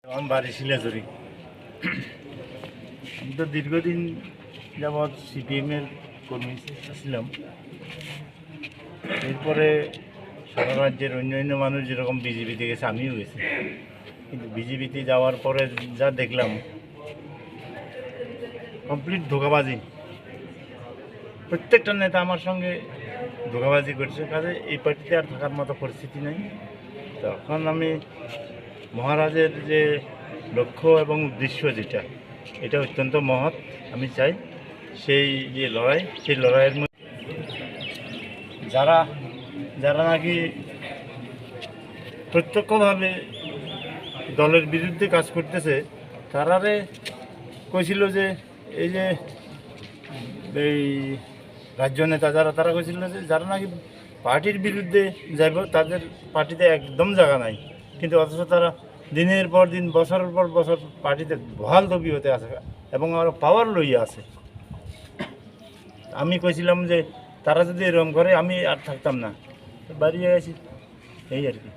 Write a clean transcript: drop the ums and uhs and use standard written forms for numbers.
আমার বাড়ি শিলাচুরি। আমি তো দীর্ঘদিন যাবৎ সিপিএমের কর্মী ছিলাম। এরপরে সারা রাজ্যের অন্যান্য মানুষ যেরকম বিজেপিতে গেছে আমিও গেছি, কিন্তু বিজেপিতে যাওয়ার পরে যা দেখলাম কমপ্লিট ধোঁকাবাজি। প্রত্যেকটা নেতা আমার সঙ্গে ধোঁকাবাজি করছে, কাজে এই পার্টিতে আর থাকার মতো পরিস্থিতি নেই। তখন আমি মহারাজের যে লক্ষ্য এবং উদ্দেশ্য যেটা, এটা অত্যন্ত মহৎ। আমি চাই সেই যে লড়াই, সেই লড়াইয়ের মধ্যে যারা যারা নাকি প্রত্যক্ষভাবে দলের বিরুদ্ধে কাজ করতেছে, তারারে কইছিল যে এই যে এই রাজ্য নেতা যারা, তারা কইছিল যে যারা নাকি পার্টির বিরুদ্ধে যাইব তাদের পার্টিতে একদম জায়গা নাই, কিন্তু অথচ তারা দিনের পর দিন, বছরের পর বছর পার্টিতে বহাল তবি হতে আছে এবং আরও পাওয়ার লইয়া আছে। আমি কইছিলাম যে তারা যদি এরকম করে আমি আর থাকতাম না, বাড়ি গেছি, এই আর কি।